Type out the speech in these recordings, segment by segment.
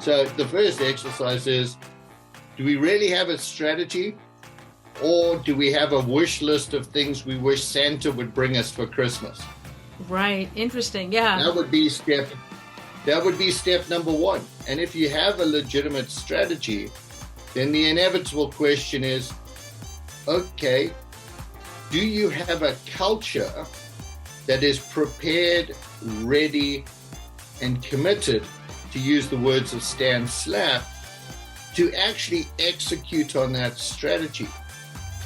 So the first exercise is, do we really have a strategy, or do we have a wish list of things we wish Santa would bring us for Christmas? Right. Interesting. Yeah. That would be step number one. And if you have a legitimate strategy, then the inevitable question is, okay, do you have a culture that is prepared, ready, and committed, to use the words of Stan Slapp, to actually execute on that strategy?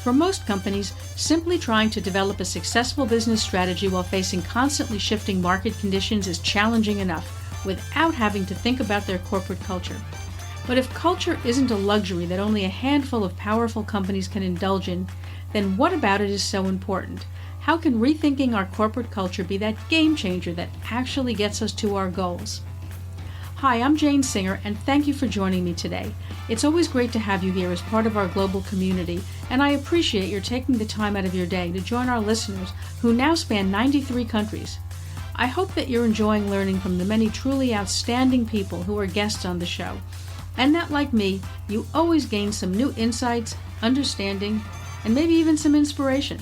For most companies, simply trying to develop a successful business strategy while facing constantly shifting market conditions is challenging enough without having to think about their corporate culture. But if culture isn't a luxury that only a handful of powerful companies can indulge in, then what about it is so important? How can rethinking our corporate culture be that game changer that actually gets us to our goals? Hi, I'm Jane Singer, and thank you for joining me today. It's always great to have you here as part of our global community, and I appreciate your taking the time out of your day to join our listeners who now span 93 countries. I hope that you're enjoying learning from the many truly outstanding people who are guests on the show, and that, like me, you always gain some new insights, understanding, and maybe even some inspiration.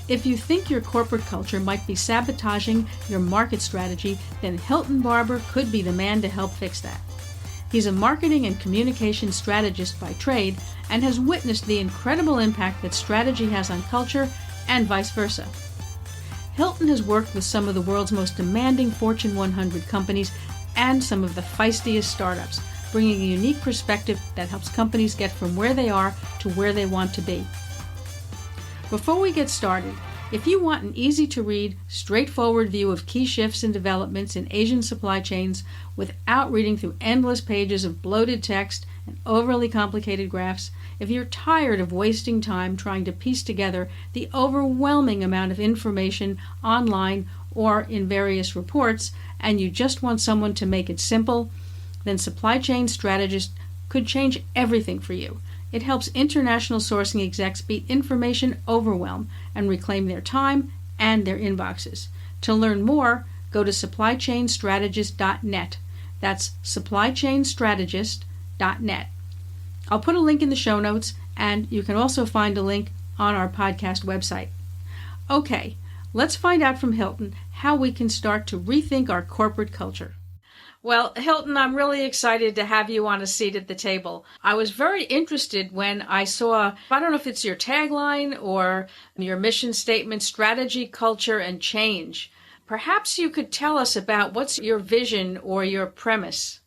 If you think your corporate culture might be sabotaging your market strategy, then Hilton Barbour could be the man to help fix that. He's a marketing and communication strategist by trade and has witnessed the incredible impact that strategy has on culture and vice versa. Hilton has worked with some of the world's most demanding Fortune 100 companies and some of the feistiest startups, bringing a unique perspective that helps companies get from where they are to where they want to be. Before we get started, if you want an easy-to-read, straightforward view of key shifts and developments in Asian supply chains without reading through endless pages of bloated text and overly complicated graphs, if you're tired of wasting time trying to piece together the overwhelming amount of information online or in various reports, and you just want someone to make it simple, then Supply Chain Strategist could change everything for you. It helps international sourcing execs beat information overwhelm and reclaim their time and their inboxes. To learn more, go to supplychainstrategist.net. That's supplychainstrategist.net. I'll put a link in the show notes, and you can also find a link on our podcast website. Okay, let's find out from Hilton how we can start to rethink our corporate culture. Well, Hilton, I'm really excited to have you on a seat at the table. I was very interested when I saw, I don't know if it's your tagline or your mission statement, strategy, culture, and change. Perhaps you could tell us about what's your vision or your premise.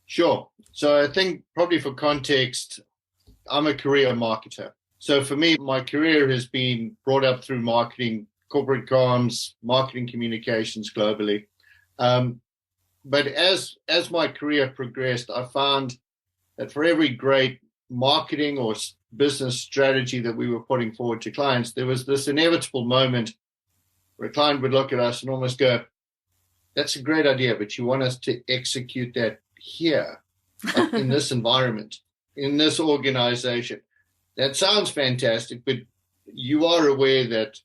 Sure. So I think probably for context, I'm a career marketer. So for me, my career has been brought up through marketing, corporate comms, marketing communications globally. But as my career progressed, I found that for every great marketing or business strategy that we were putting forward to clients, there was this inevitable moment where a client would look at us and almost go, that's a great idea, but you want us to execute that here, like in this environment, in this organization. That sounds fantastic, but you are aware that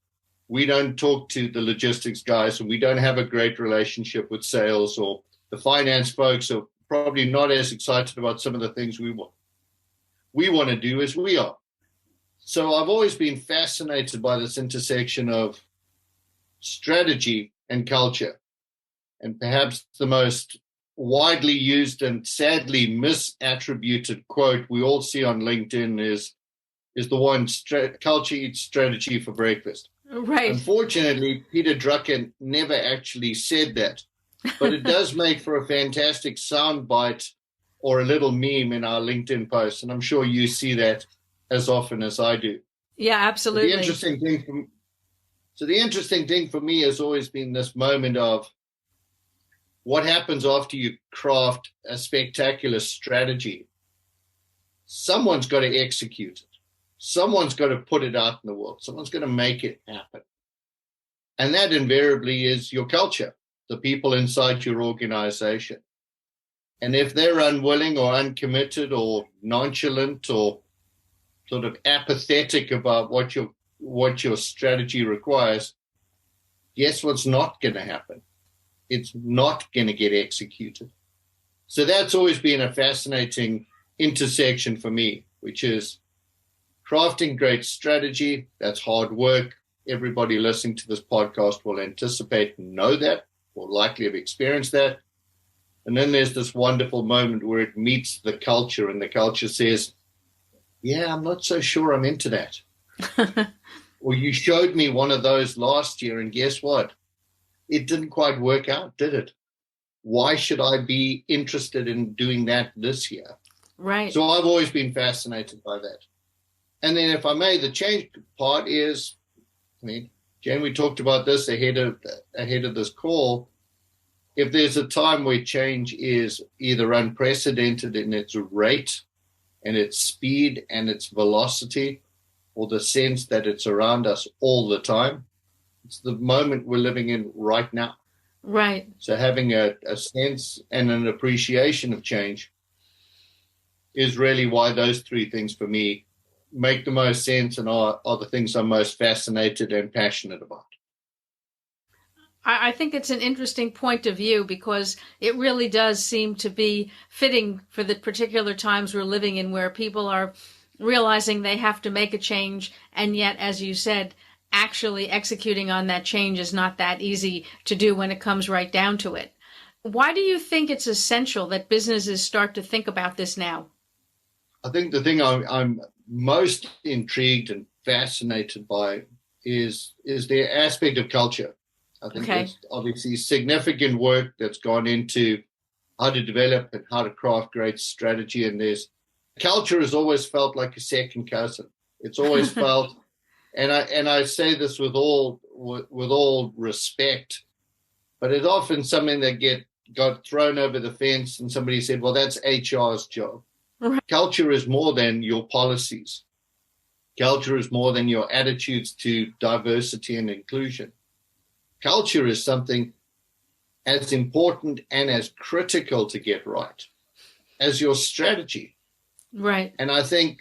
we don't talk to the logistics guys, and we don't have a great relationship with sales, or the finance folks are probably not as excited about some of the things we want to do as we are. So I've always been fascinated by this intersection of strategy and culture. And perhaps the most widely used and sadly misattributed quote we all see on LinkedIn is the one, culture eats strategy for breakfast. Right. Unfortunately, Peter Drucker never actually said that. But it does make for a fantastic soundbite or a little meme in our LinkedIn posts. And I'm sure you see that as often as I do. Yeah, absolutely. The interesting thing for me has always been this moment of what happens after you craft a spectacular strategy. Someone's got to execute it. Someone's got to put it out in the world. Someone's got to make it happen. And that invariably is your culture, the people inside your organization. And if they're unwilling or uncommitted or nonchalant or sort of apathetic about what your strategy requires, guess what's not going to happen? It's not going to get executed. So that's always been a fascinating intersection for me, which is crafting great strategy. That's hard work. Everybody listening to this podcast will anticipate and know that, or likely have experienced that. And then there's this wonderful moment where it meets the culture, and the culture says, yeah, I'm not so sure I'm into that. Or you showed me one of those last year, and guess what? It didn't quite work out, did it? Why should I be interested in doing that this year? Right. So I've always been fascinated by that. And then if I may, the change part is, Jen, we talked about this ahead of this call. If there's a time where change is either unprecedented in its rate and its speed and its velocity, or the sense that it's around us all the time, it's the moment we're living in right now. Right. So having a sense and an appreciation of change is really why those three things for me make the most sense and are the things I'm most fascinated and passionate about. I think it's an interesting point of view because it really does seem to be fitting for the particular times we're living in, where people are realizing they have to make a change, and yet, as you said, actually executing on that change is not that easy to do when it comes right down to it. Why do you think it's essential that businesses start to think about this now? I think the thing I'm most intrigued and fascinated by is the aspect of culture. I think there's obviously significant work that's gone into how to develop and how to craft great strategy. And culture has always felt like a second cousin. It's always felt, and I say this with all respect, but it's often something that got thrown over the fence, and somebody said, well, that's HR's job. Right. Culture is more than your policies. Culture is more than your attitudes to diversity and inclusion. Culture is something as important and as critical to get right as your strategy. Right. And I think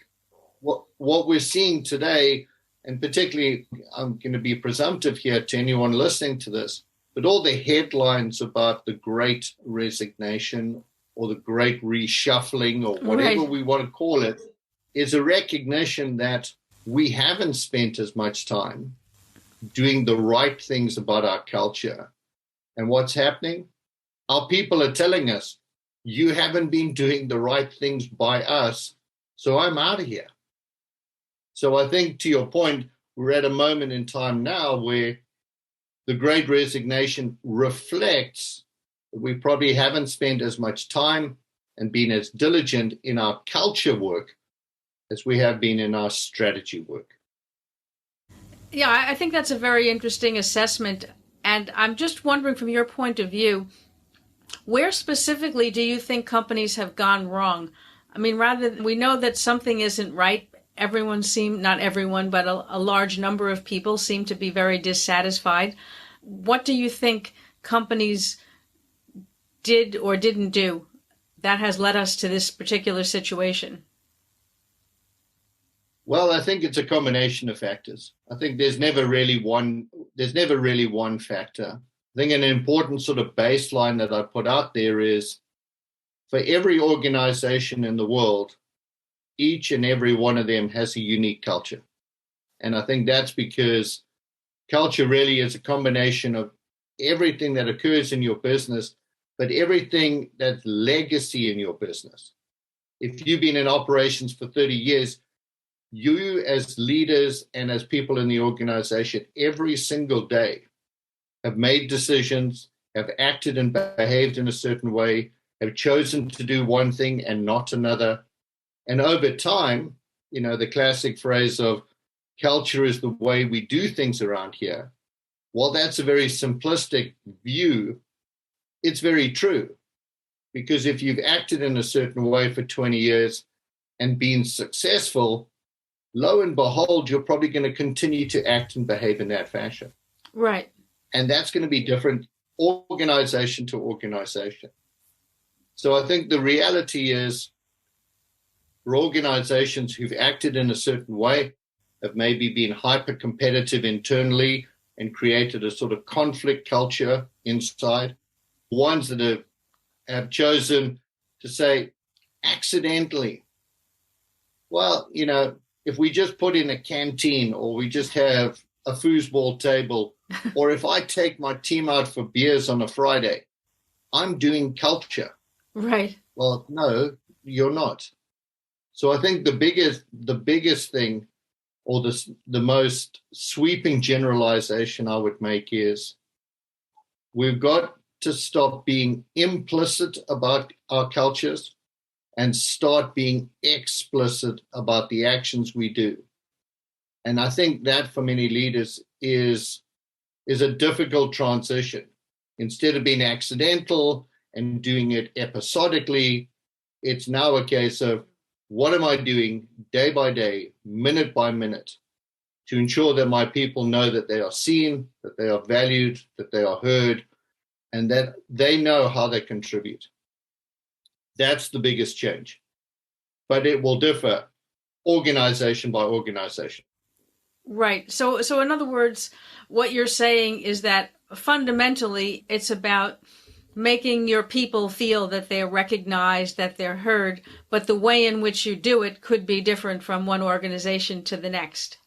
what we're seeing today, and particularly I'm going to be presumptive here to anyone listening to this, but all the headlines about the great resignation or the great reshuffling or whatever we want to call it is a recognition that we haven't spent as much time doing the right things about our culture. And what's happening? Our people are telling us, you haven't been doing the right things by us, so I'm out of here. So I think, to your point, we're at a moment in time now where the great resignation reflects that we probably haven't spent as much time and been as diligent in our culture work as we have been in our strategy work. Yeah, I think that's a very interesting assessment. And I'm just wondering, from your point of view, where specifically do you think companies have gone wrong? I mean, we know that something isn't right. Not everyone, but a large number of people seem to be very dissatisfied. What do you think companies did or didn't do that has led us to this particular situation? Well, I think it's a combination of factors. I think there's never really one factor. I think an important sort of baseline that I put out there is, for every organization in the world, each and every one of them has a unique culture. And I think that's because culture really is a combination of everything that occurs in your business, but everything that's legacy in your business. If you've been in operations for 30 years, you as leaders and as people in the organization every single day have made decisions, have acted and behaved in a certain way, have chosen to do one thing and not another. And over time, the classic phrase of culture is the way we do things around here. While that's a very simplistic view, it's very true. Because if you've acted in a certain way for 20 years and been successful, lo and behold, you're probably going to continue to act and behave in that fashion. Right. And that's going to be different organization to organization. So I think the reality is, for organizations who've acted in a certain way, have maybe been hyper-competitive internally and created a sort of conflict culture inside, ones that have chosen to say accidentally, well, if we just put in a canteen or we just have a foosball table, or if I take my team out for beers on a Friday, I'm doing culture. Right. Well, no, you're not. So I think the biggest thing, or the most sweeping generalization I would make is we've got to stop being implicit about our cultures and start being explicit about the actions we do. And I think that for many leaders is a difficult transition. Instead of being accidental and doing it episodically, it's now a case of what am I doing day by day, minute by minute, to ensure that my people know that they are seen, that they are valued, that they are heard, and that they know how they contribute. That's the biggest change. But it will differ organization by organization. Right. So in other words, what you're saying is that fundamentally it's about making your people feel that they're recognized, that they're heard, but the way in which you do it could be different from one organization to the next.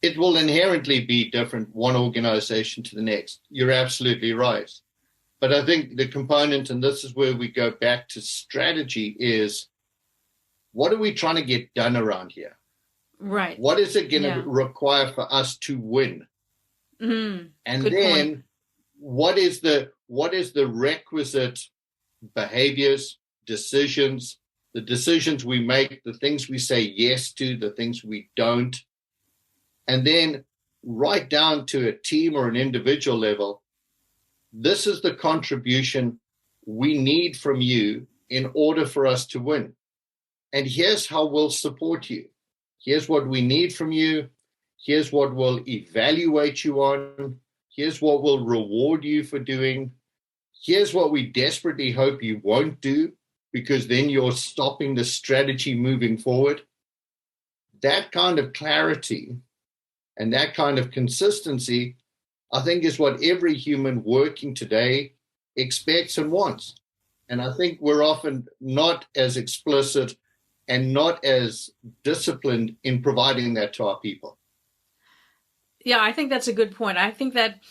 It will inherently be different one organization to the next. You're absolutely right. But I think the component, and this is where we go back to strategy, is what are we trying to get done around here? Right. What is it going to require for us to win? Mm-hmm. And Good then point. what is the requisite behaviors, decisions, the decisions we make, the things we say yes to, the things we don't, and then right down to a team or an individual level, this is the contribution we need from you in order for us to win. And here's how we'll support you. Here's what we need from you. Here's what we'll evaluate you on. Here's what we'll reward you for doing. Here's what we desperately hope you won't do, because then you're stopping the strategy moving forward. That kind of clarity and that kind of consistency, I think, is what every human working today expects and wants. And I think we're often not as explicit and not as disciplined in providing that to our people. Yeah, I think that's a good point. I think that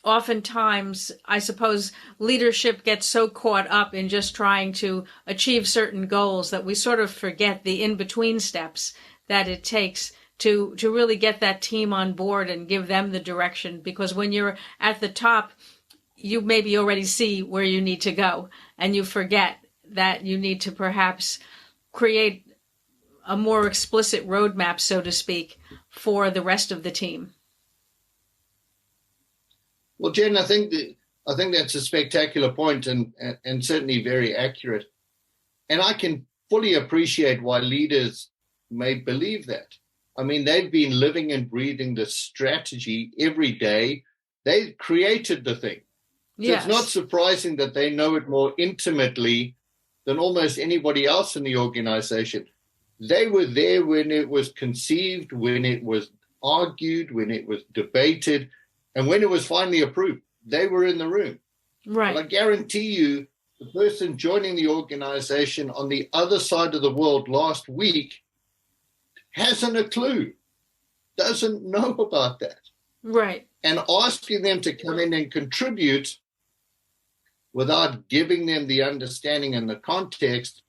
oftentimes, I suppose, leadership gets so caught up in just trying to achieve certain goals that we sort of forget the in-between steps that it takes to really get that team on board and give them the direction. Because when you're at the top, you maybe already see where you need to go, and you forget that you need to perhaps create a more explicit roadmap, so to speak, for the rest of the team. Well, Jen, I think that's a spectacular point and certainly very accurate. And I can fully appreciate why leaders may believe that. I mean, they've been living and breathing the strategy every day. They created the thing. So Yes. It's not surprising that they know it more intimately than almost anybody else in the organization. They were there when it was conceived, when it was argued, when it was debated, and when it was finally approved. They were in the room. Right. But I guarantee you, the person joining the organization on the other side of the world last week hasn't a clue, doesn't know about that. Right. And asking them to come in and contribute without giving them the understanding and the context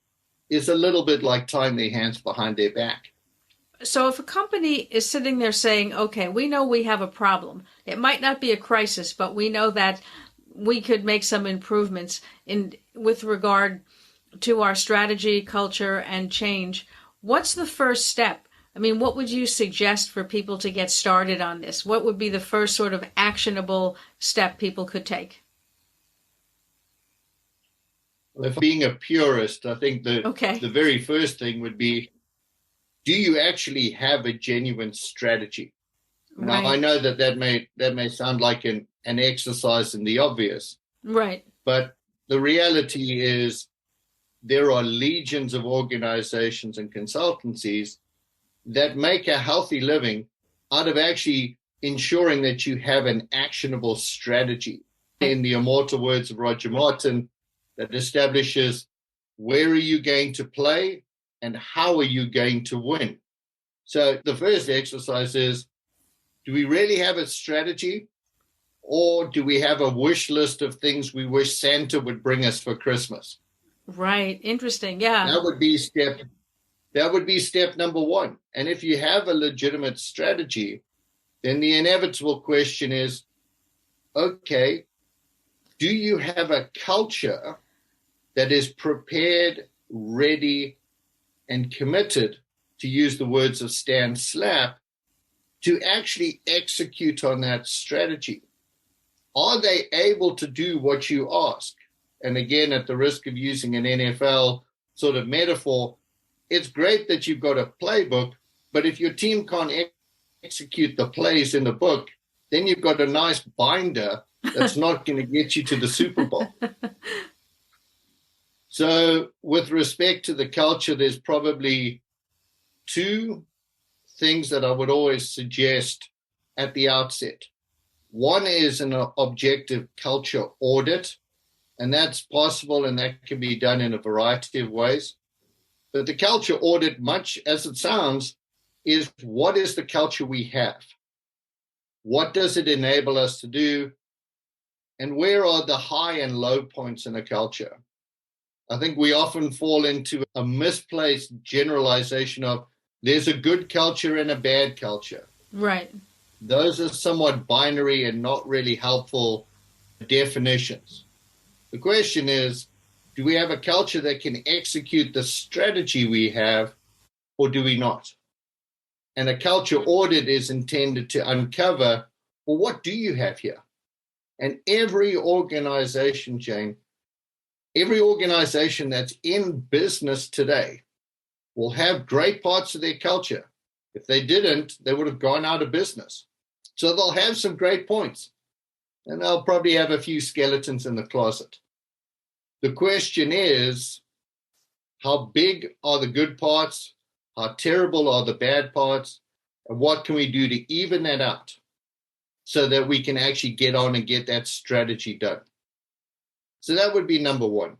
is a little bit like tying their hands behind their back. So if a company is sitting there saying, okay, we know we have a problem. It might not be a crisis, but we know that we could make some improvements with regard to our strategy, culture, and change. What's the first step? I mean, what would you suggest for people to get started on this? What would be the first sort of actionable step people could take? Well, if being a purist, I think the very first thing would be, do you actually have a genuine strategy? Right. Now, I know that may sound like an exercise in the obvious. Right. But the reality is there are legions of organizations and consultancies that make a healthy living out of actually ensuring that you have an actionable strategy. In the immortal words of Roger Martin, that establishes where are you going to play, and how are you going to win? So the first exercise is, do we really have a strategy, or do we have a wish list of things we wish Santa would bring us for Christmas? Right. Interesting. Yeah. That would be step number one. And if you have a legitimate strategy, then the inevitable question is, okay, do you have a culture that is prepared, ready, and committed, to use the words of Stan Slapp, to actually execute on that strategy? Are they able to do what you ask? And again, at the risk of using an NFL sort of metaphor, it's great that you've got a playbook, but if your team can't execute the plays in the book, then you've got a nice binder that's not going to get you to the Super Bowl. So with respect to the culture, there's probably two things that I would always suggest at the outset. One is an objective culture audit, and that's possible, and that can be done in a variety of ways. But the culture audit, much as it sounds, is what is the culture we have? What does it enable us to do? And where are the high and low points in a culture? I think we often fall into a misplaced generalization of there's a good culture and a bad culture. Right. Those are somewhat binary and not really helpful definitions. The question is, do we have a culture that can execute the strategy we have, or do we not? And a culture audit is intended to uncover, well, what do you have here? And every organization, Jane, every organization that's in business today will have great parts of their culture. If they didn't, they would have gone out of business. So they'll have some great points, and they'll probably have a few skeletons in the closet. The question is, how big are the good parts? How terrible are the bad parts? And what can we do to even that out so that we can actually get on and get that strategy done? So that would be number one.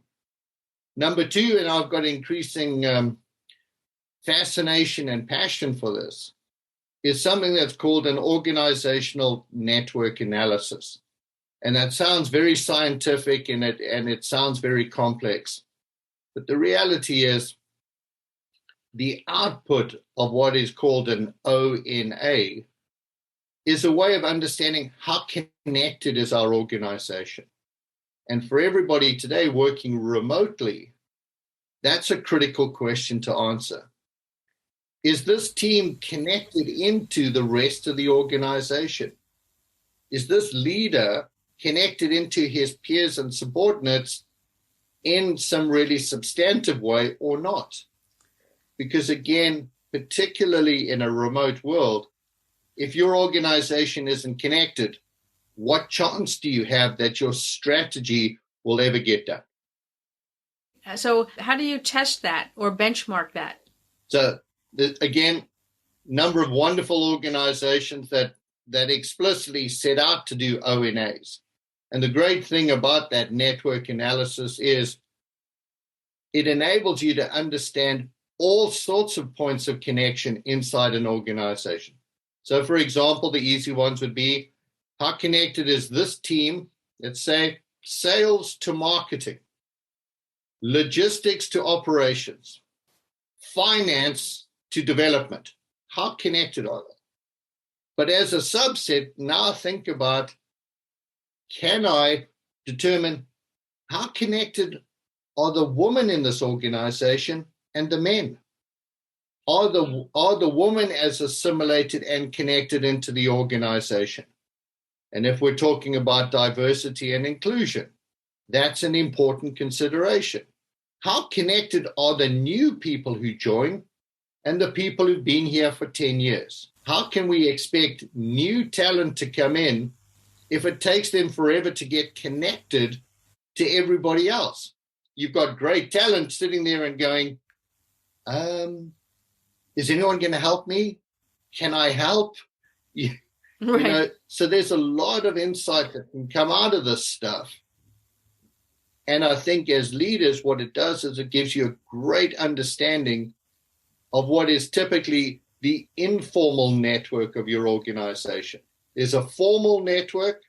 Number two, and I've got increasing fascination and passion for this, is something that's called an organizational network analysis. And that sounds very scientific and it sounds very complex. But the reality is the output of what is called an ONA is a way of understanding how connected is our organization. And for everybody today working remotely, that's a critical question to answer. Is this team connected into the rest of the organization? Is this leader connected into his peers and subordinates in some really substantive way or not? Because again, particularly in a remote world, if your organization isn't connected, what chance do you have that your strategy will ever get done? So how do you test that or benchmark that? So again, number of wonderful organizations that explicitly set out to do ONAs. And the great thing about that network analysis is it enables you to understand all sorts of points of connection inside an organization. So, for example, the easy ones would be, how connected is this team, let's say, sales to marketing, logistics to operations, finance to development? How connected are they? But as a subset, now think about, can I determine how connected are the women in this organization and the men? Are the women as assimilated and connected into the organization? And if we're talking about diversity and inclusion, that's an important consideration. How connected are the new people who join and the people who've been here for 10 years? How can we expect new talent to come in if it takes them forever to get connected to everybody else? You've got great talent sitting there and going, is anyone going to help me? Can I help? Right. So there's a lot of insight that can come out of this stuff. And I think as leaders, what it does is it gives you a great understanding of what is typically the informal network of your organization. There's a formal network.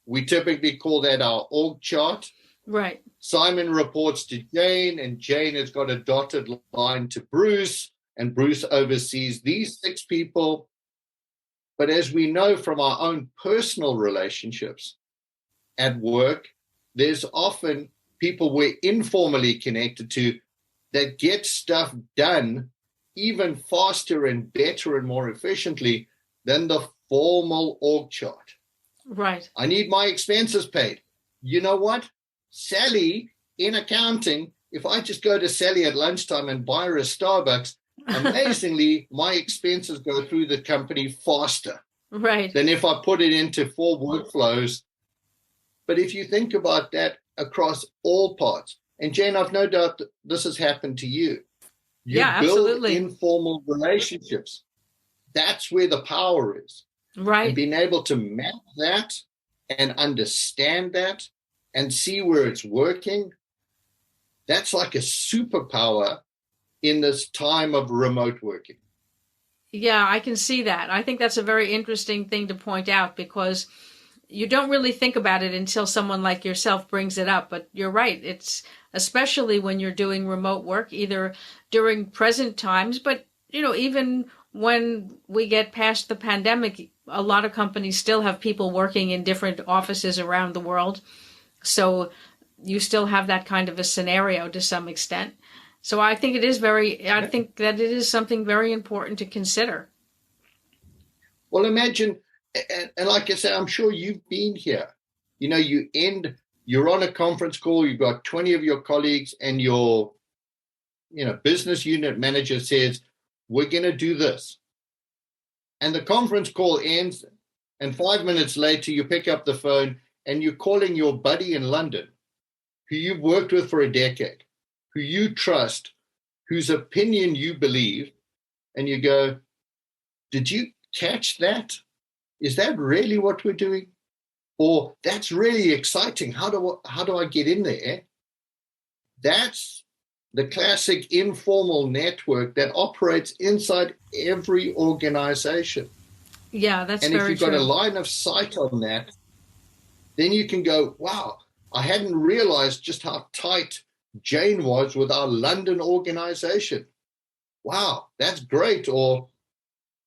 We typically call that our org chart. Right. Simon reports to Jane, and Jane has got a dotted line to Bruce, and Bruce oversees these 6 people. But as we know from our own personal relationships at work, there's often people we're informally connected to that get stuff done even faster and better and more efficiently than the formal org chart. Right. I need my expenses paid. You know what? Sally in accounting, if I just go to Sally at lunchtime and buy her a Starbucks, amazingly, my expenses go through the company faster Right. than if I put it into 4 workflows. But if you think about that across all parts, and Jane, I've no doubt that this has happened to you. You Yeah, build absolutely. informal relationships. That's where the power is. Right. And being able to map that and understand that and see where it's working, that's like a superpower in this time of remote working. Yeah, I can see that. I think that's a very interesting thing to point out because you don't really think about it until someone like yourself brings it up. But you're right. It's especially when you're doing remote work, either during present times, but, even when we get past the pandemic, a lot of companies still have people working in different offices around the world. So you still have that kind of a scenario to some extent. So I think I think that it is something very important to consider. Well, imagine, and like I said, I'm sure you've been here. You're on a conference call, you've got 20 of your colleagues, and your, business unit manager says, we're going to do this. And the conference call ends, and 5 minutes later, you pick up the phone and you're calling your buddy in London, who you've worked with for a decade, who you trust, whose opinion you believe, and you go, did you catch that? Is that really what we're doing? Or that's really exciting. How do I get in there? That's the classic informal network that operates inside every organization. Yeah, that's very true. And if you've got a line of sight on that, then you can go, wow, I hadn't realized just how tight Jane was with our London organization. Wow, that's great. Or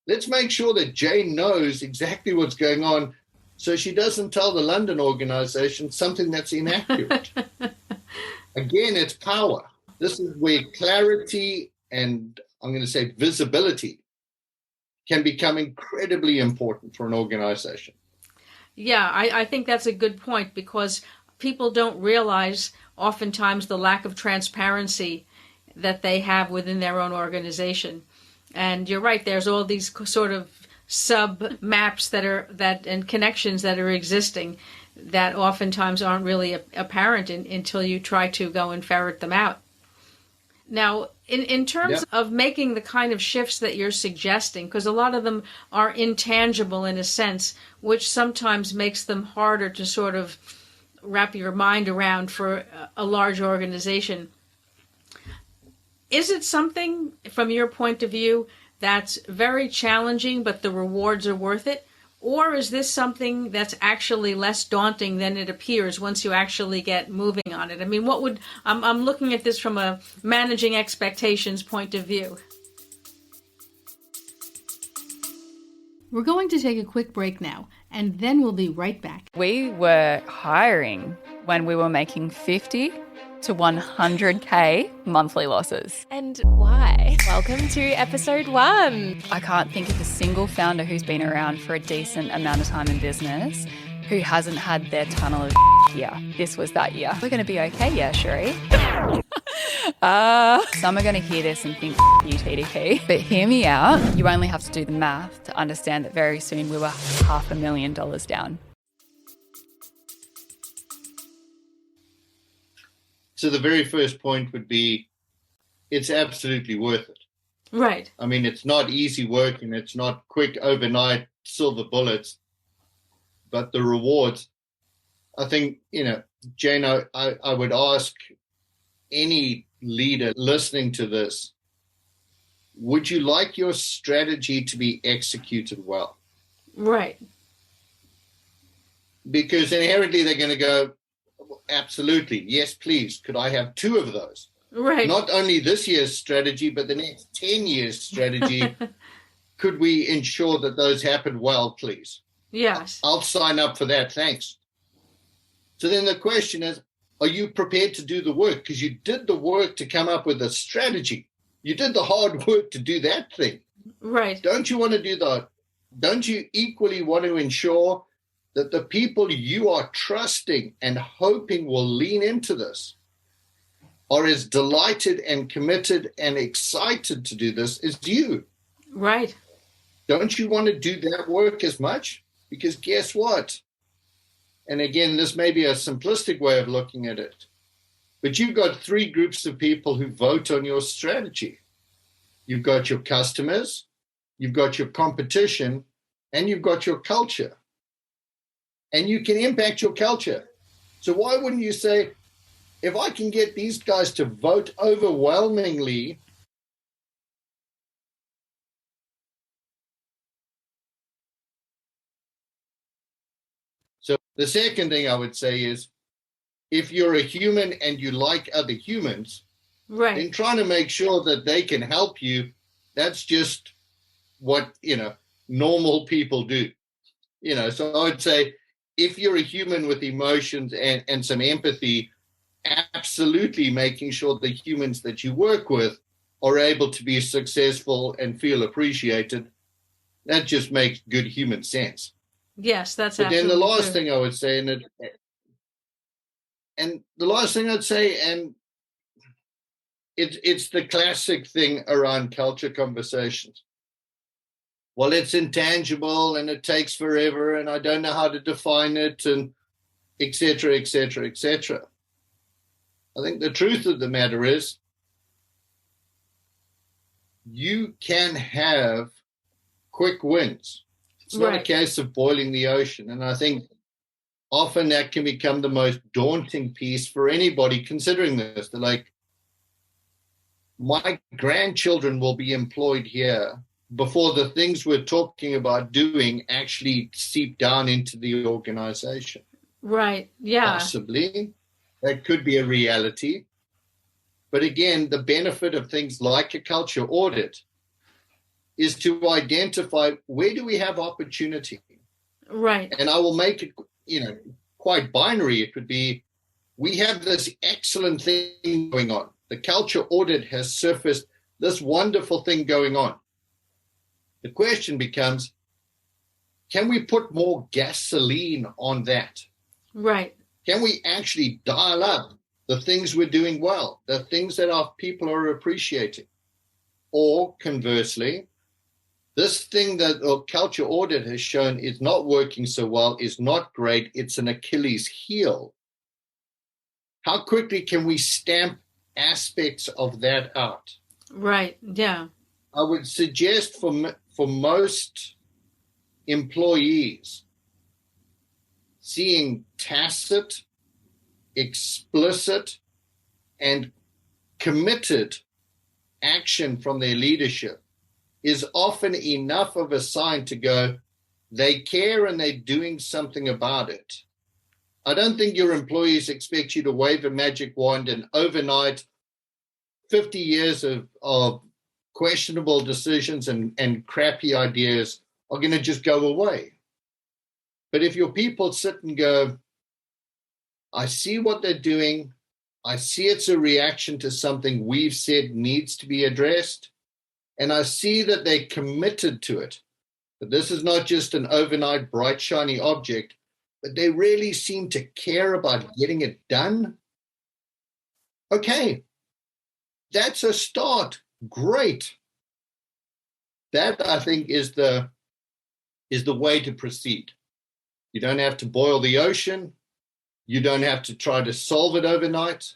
let's make sure that Jane knows exactly what's going on so she doesn't tell the London organization something that's inaccurate. Again, it's power. This is where clarity and I'm going to say visibility can become incredibly important for an organization. Yeah, I think that's a good point because people don't realize oftentimes the lack of transparency that they have within their own organization. And you're right, there's all these sort of sub maps and connections that are existing that oftentimes aren't really apparent until you try to go and ferret them out. Now, in terms of making the kind of shifts that you're suggesting, because a lot of them are intangible in a sense, which sometimes makes them harder to sort of wrap your mind around for a large organization. Is it something, from your point of view, that's very challenging, but the rewards are worth it? Or is this something that's actually less daunting than it appears once you actually get moving on it? I mean, I'm looking at this from a managing expectations point of view. We're going to take a quick break now, and then we'll be right back. We were hiring when we were making 50 to 100K monthly losses. And why? Welcome to episode 1. I can't think of a single founder who's been around for a decent amount of time in business who hasn't had their tunnel of year. This was that year. We're going to be okay, yeah, Sheree. Some are going to hear this and think, you TDP. But hear me out. You only have to do the math to understand that very soon we were $500,000 down. So the very first point would be, it's absolutely worth it. Right. I mean, it's not easy work and it's not quick overnight silver bullets, but the rewards I think, Jane, I would ask any leader listening to this, would you like your strategy to be executed well? Right. Because inherently they're going to go, absolutely, yes, please. Could I have 2 of those? Right. Not only this year's strategy, but the next 10 years strategy. Could we ensure that those happen well, please? Yes. I'll sign up for that. Thanks. So then the question is, are you prepared to do the work? Because you did the work to come up with a strategy. You did the hard work to do that thing. Right. Don't you want to do that? Don't you equally want to ensure that the people you are trusting and hoping will lean into this are as delighted and committed and excited to do this as you? Right. Don't you want to do that work as much? Because guess what? And again, this may be a simplistic way of looking at it, but you've got 3 groups of people who vote on your strategy. You've got your customers, you've got your competition, and you've got your culture. And you can impact your culture. So why wouldn't you say, if I can get these guys to vote overwhelmingly, so the second thing I would say is, if you're a human and you like other humans, Right. then trying to make sure that they can help you, that's just what, normal people do. So I would say, if you're a human with emotions and some empathy, absolutely making sure the humans that you work with are able to be successful and feel appreciated, that just makes good human sense. Yes, that's But absolutely then the last true. thing I would say, and it's the classic thing around culture conversations. Well, it's intangible and it takes forever and I don't know how to define it, and et cetera, et cetera, et cetera. I think the truth of the matter is you can have quick wins. It's not a case of boiling the ocean. And I think often that can become the most daunting piece for anybody considering this. They're like, my grandchildren will be employed here before the things we're talking about doing actually seep down into the organization. Right. Yeah. Possibly. That could be a reality. But again, the benefit of things like a culture audit is to identify, where do we have opportunity? Right. And I will make it, quite binary. It would be, we have this excellent thing going on. The culture audit has surfaced this wonderful thing going on. The question becomes, can we put more gasoline on that? Right. Can we actually dial up the things we're doing well, the things that our people are appreciating? Or conversely, this thing that the culture audit has shown is not working so well, is not great, it's an Achilles heel. How quickly can we stamp aspects of that out? Right. Yeah. I would suggest for most employees, seeing tacit, explicit, and committed action from their leadership is often enough of a sign to go, they care and they're doing something about it. I don't think your employees expect you to wave a magic wand and overnight 50 years of questionable decisions and crappy ideas are going to just go away. But if your people sit and go, I see what they're doing, I see it's a reaction to something we've said needs to be addressed, and I see that they're committed to it. But this is not just an overnight bright, shiny object, but they really seem to care about getting it done. Okay, that's a start. Great. That, I think, is the way to proceed. You don't have to boil the ocean. You don't have to try to solve it overnight.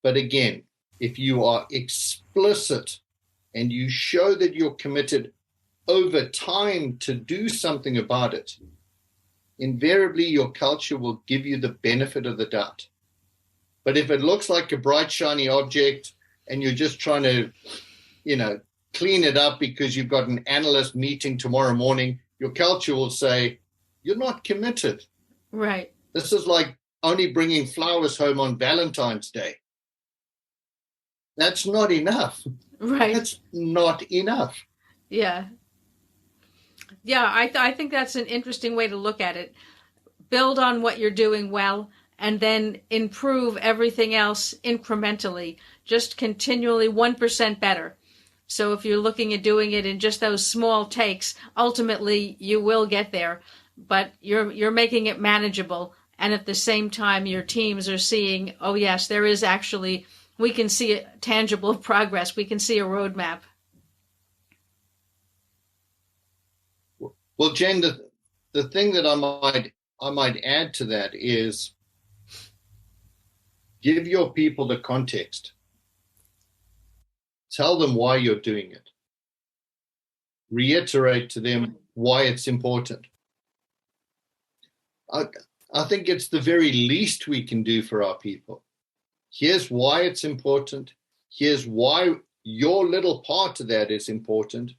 But again, if you are explicit and you show that you're committed over time to do something about it, invariably your culture will give you the benefit of the doubt. But if it looks like a bright, shiny object and you're just trying to, clean it up because you've got an analyst meeting tomorrow morning, your culture will say, you're not committed. Right. This is like only bringing flowers home on Valentine's Day. That's not enough. Right. That's not enough. Yeah. Yeah, I think that's an interesting way to look at it. Build on what you're doing well, and then improve everything else incrementally, just continually 1% better. So if you're looking at doing it in just those small takes, ultimately you will get there, but you're making it manageable. And at the same time, your teams are seeing, oh yes, there is actually, we can see a tangible progress. We can see a roadmap. Well, Jen, the thing that I might add to that is give your people the context. Tell them why you're doing it. Reiterate to them why it's important. I think it's the very least we can do for our people. Here's why it's important. Here's why your little part of that is important.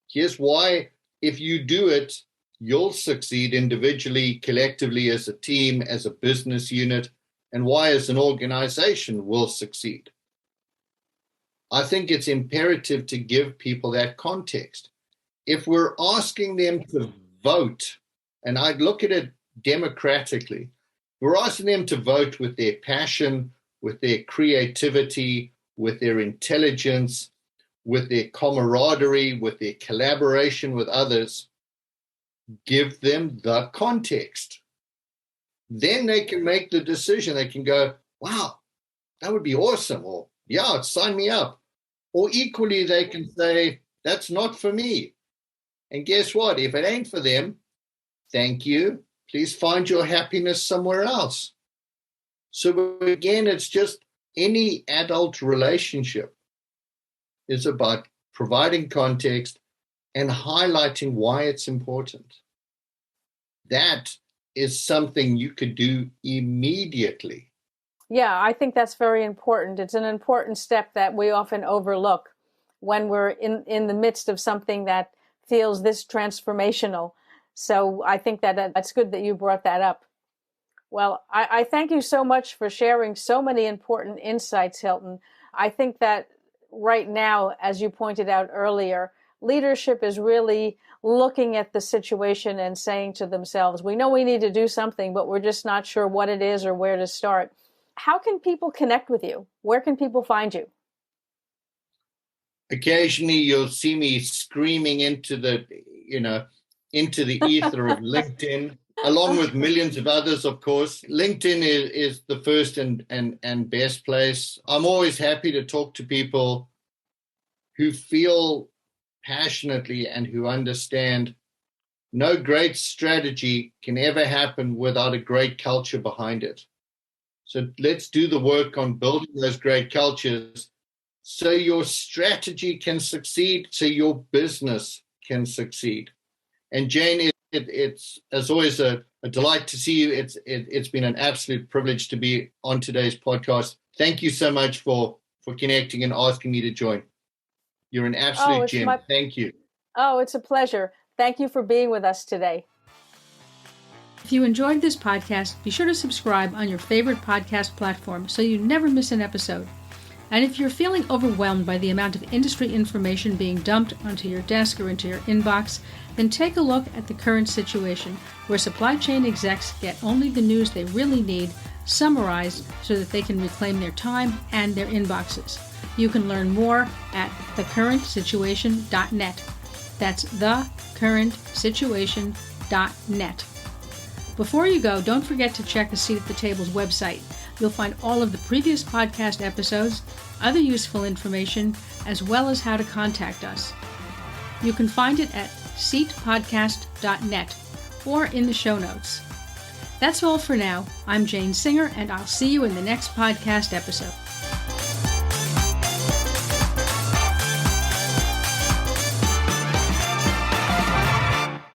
Here's why, if you do it, you'll succeed individually, collectively, as a team, as a business unit, and why, as an organization, we'll succeed. I think it's imperative to give people that context. If we're asking them to vote, and I'd look at it democratically, we're asking them to vote with their passion, with their creativity, with their intelligence, with their camaraderie, with their collaboration with others. Give them the context. Then they can make the decision. They can go, wow, that would be awesome. Or, yeah, sign me up. Or equally, they can say, that's not for me. And guess what? If it ain't for them, thank you. Please find your happiness somewhere else. So again, it's just any adult relationship is about providing context and highlighting why it's important. That is something you could do immediately. Yeah, I think that's very important. It's an important step that we often overlook when we're in the midst of something that feels this transformational. So I think that's good that you brought that up. Well, I thank you so much for sharing so many important insights, Hilton. I think that right now, as you pointed out earlier, leadership is really looking at the situation and saying to themselves, we know we need to do something, but we're just not sure what it is or where to start. How can people connect with you? Where can people find you? Occasionally, you'll see me screaming into the ether of LinkedIn, along with millions of others, of course. LinkedIn is the first and best place. I'm always happy to talk to people who feel passionately and who understand no great strategy can ever happen without a great culture behind it. So let's do the work on building those great cultures so your strategy can succeed, so your business can succeed. And Jane, it's as always a delight to see you. It's been an absolute privilege to be on today's podcast. Thank you so much for connecting and asking me to join. You're an absolute gem. Thank you. Oh, it's a pleasure. Thank you for being with us today. If you enjoyed this podcast, be sure to subscribe on your favorite podcast platform so you never miss an episode. And if you're feeling overwhelmed by the amount of industry information being dumped onto your desk or into your inbox, then take a look at the current situation, where supply chain execs get only the news they really need, summarized so that they can reclaim their time and their inboxes. You can learn more at thecurrentsituation.net. That's thecurrentsituation.net. Before you go, don't forget to check the Seat at the Table's website. You'll find all of the previous podcast episodes, other useful information, as well as how to contact us. You can find it at seatpodcast.net or in the show notes. That's all for now. I'm Jane Singer, and I'll see you in the next podcast episode.